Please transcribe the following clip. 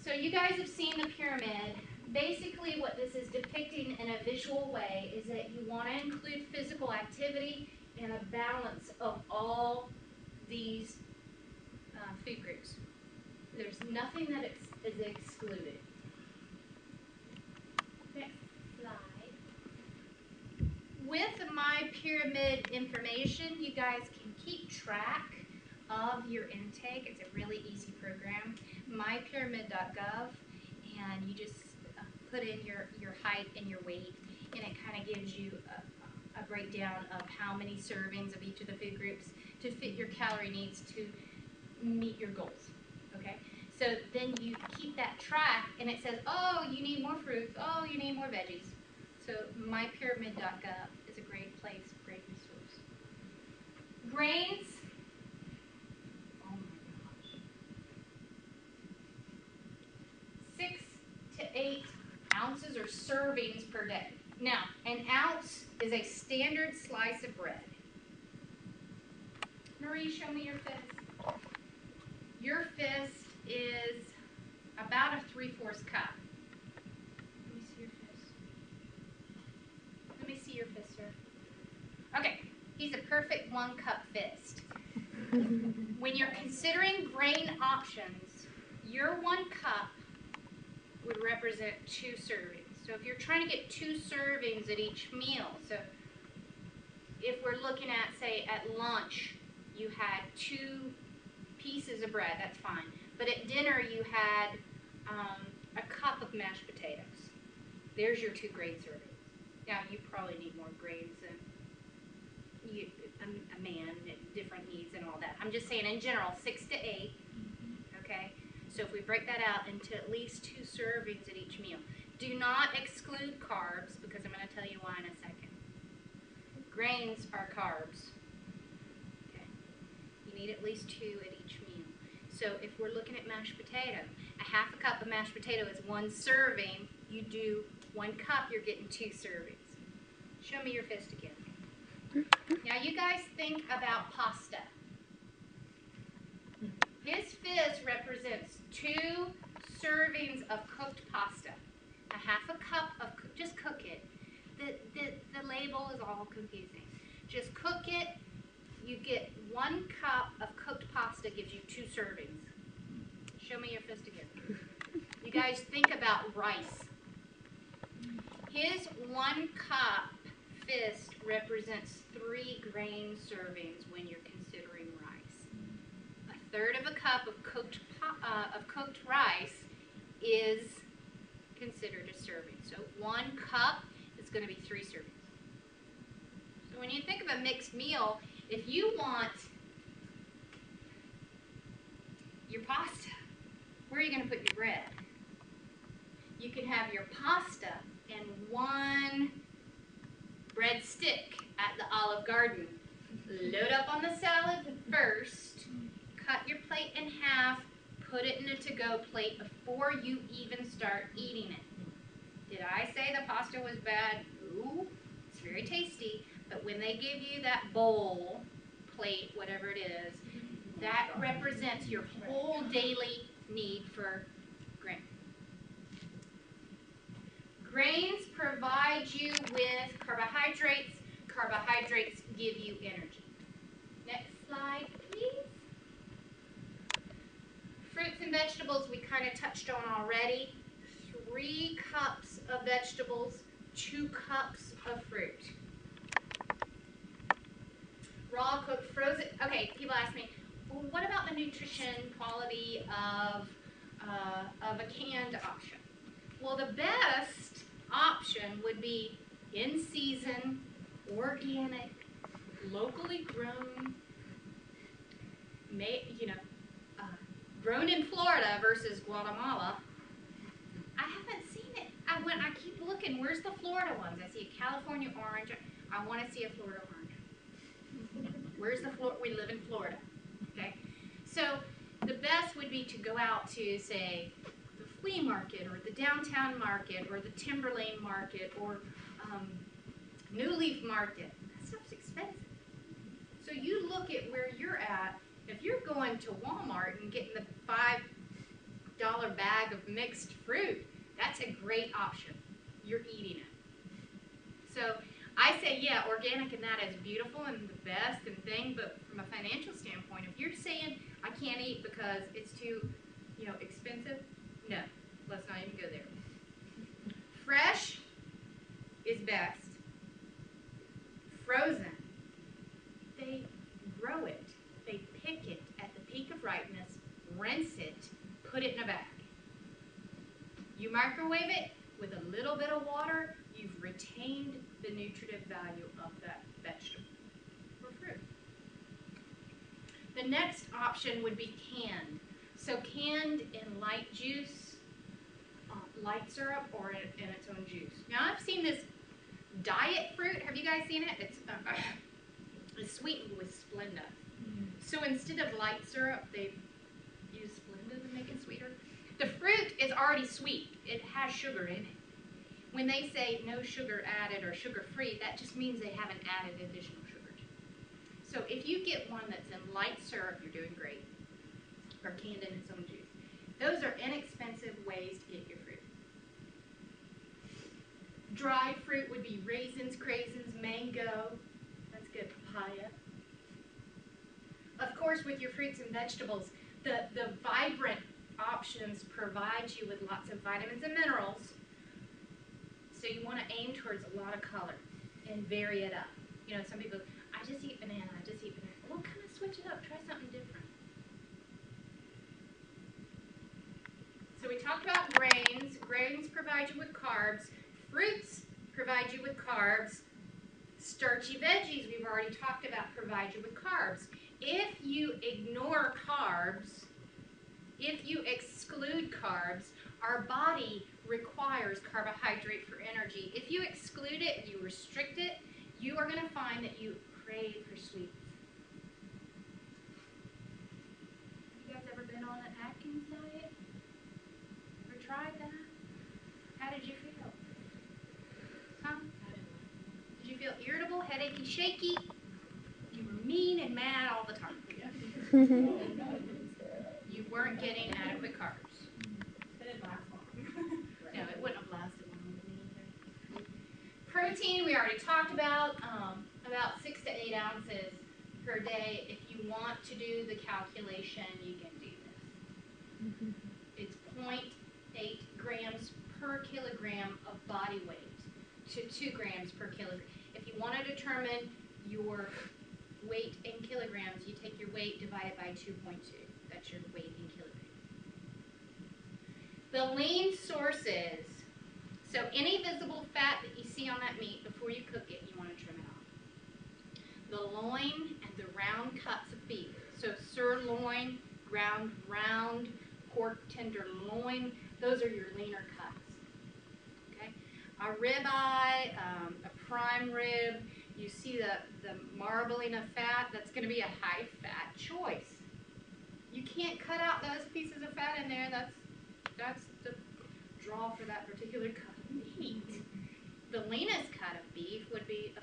So you guys have seen the pyramid. Basically what this is depicting in a visual way is that you want to include physical activity and a balance of all these food groups. There's nothing that is excluded. Next slide. With my pyramid information, you guys can keep track of your intake. It's a really easy program. mypyramid.gov, and you just put in your height and your weight, and it kind of gives you a breakdown of how many servings of each of the food groups to fit your calorie needs to meet your goals. Okay, so then you keep that track, and it says, oh, you need more fruits, oh, you need more veggies. So mypyramid.gov is a great place, great resource. Grains. Oh my gosh. 6 to 8 ounces or servings per day. Now, an ounce is a standard slice of bread. Marie, show me your fist. Your fist is about a 3/4 cup. Let me see your fist. Let me see your fist, sir. Okay, he's a perfect 1 cup fist. When you're considering grain options, your 1 cup would represent 2 servings. So if you're trying to get 2 servings at each meal, so if we're looking at, say, at lunch, you had 2 pieces of bread, that's fine. But at dinner, you had a cup of mashed potatoes. There's your 2 grain servings. Now, you probably need more grains than a man, different needs and all that. I'm just saying in general, 6 to 8, okay? So if we break that out into at least 2 servings at each meal. Do not exclude carbs, because I'm going to tell you why in a second. Grains are carbs. Okay. You need at least 2 at each meal. So if we're looking at mashed potato, a 1/2 cup of mashed potato is 1 serving. You do 1 cup, you're getting 2 servings. Show me your fist again. Now you guys think about pasta. His fist represents 2 servings of cooked pasta. A 1/2 cup of, just cook it. The label is all confusing. Just cook it. You get 1 cup of cooked pasta gives you 2 servings. Show me your fist again. You guys think about rice. His 1 cup fist represents 3 grain servings when you're considering rice. 1/3 of a cup of cooked rice is considered a serving. So 1 cup is going to be 3 servings. So when you think of a mixed meal, if you want your pasta, where are you going to put your bread? You can have your pasta and 1 bread stick at the Olive Garden. Load up on the salad first, cut your plate in half, put it in a to-go plate before you even start eating it. Did I say the pasta was bad? No, it's very tasty, but when they give you that bowl, plate, whatever it is, that represents your whole daily need for grain. Grains provide you with carbohydrates. Carbohydrates give you energy. Next slide, please. Fruits and vegetables we kind of touched on already. 3 cups of vegetables, 2 cups of fruit. Raw, cooked, frozen. Okay, people ask me, well, what about the nutrition quality of a canned option? Well, the best option would be in season, organic, locally grown, grown in Florida versus Guatemala. I haven't seen it. I keep looking. Where's the Florida ones? I see a California orange. I want to see a Florida orange. Where's the Florida? We live in Florida. Okay. So the best would be to go out to, say, the flea market or the downtown market or the Timberlane market or New Leaf market. That stuff's expensive. So you look at where you're at. If you're going to Walmart and getting the 5 bag of mixed fruit. That's a great option. You're eating it. So I say, yeah, organic and that is beautiful and the best and thing, but from a financial standpoint, if you're saying I can't eat because it's too, expensive, no, let's not even go there. Fresh is best. Frozen, they grow it, they pick it at the peak of ripeness, rinse it, put it in a bag. You microwave it with a little bit of water, you've retained the nutritive value of that vegetable or fruit. The next option would be canned. So canned in light juice, light syrup, or in its own juice. Now I've seen this diet fruit. Have you guys seen it? It's sweetened with Splenda. So instead of light syrup, they use Splenda to make it sweeter. The fruit is already sweet. It has sugar in it. When they say no sugar added or sugar-free, that just means they haven't added additional sugar to it. So if you get one that's in light syrup, you're doing great. Or canned in its own juice. Those are inexpensive ways to get your fruit. Dried fruit would be raisins, craisins, mango. That's good. Papaya. Of course, with your fruits and vegetables, the vibrant options provide you with lots of vitamins and minerals. So you want to aim towards a lot of color and vary it up. Some people, I just eat banana, I just eat banana. Well, kind of switch it up. Try something different. So we talked about grains. Grains provide you with carbs. Fruits provide you with carbs. Starchy veggies, we've already talked about, provide you with carbs. If you ignore carbs, if you exclude carbs, our body requires carbohydrate for energy. If you exclude it, you restrict it, you are going to find that you crave for sweets. Have you guys ever been on an Atkins diet? Ever tried that? How did you feel? Huh? Did you feel irritable, headachy, shaky? You were mean and mad all the time. You weren't getting adequate carbs. It didn't last long. No, it wouldn't have lasted long with me either. Protein, we already talked about 6 to 8 ounces per day. If you want to do the calculation, you can do this. It's 0.8 grams per kilogram of body weight to 2 grams per kilogram. If you want to determine your weight in kilograms, you take your weight divided by 2.2. That's your weight in kilograms. The lean sources. So any visible fat that you see on that meat, before you cook it, you want to trim it off. The loin and the round cuts of beef. So sirloin, round pork tenderloin, those are your leaner cuts. Okay? A ribeye, a prime rib, you see the marbling of fat, that's going to be a high fat choice. You can't cut out those pieces of fat in there. That's the draw for that particular cut of meat. The leanest cut of beef would be a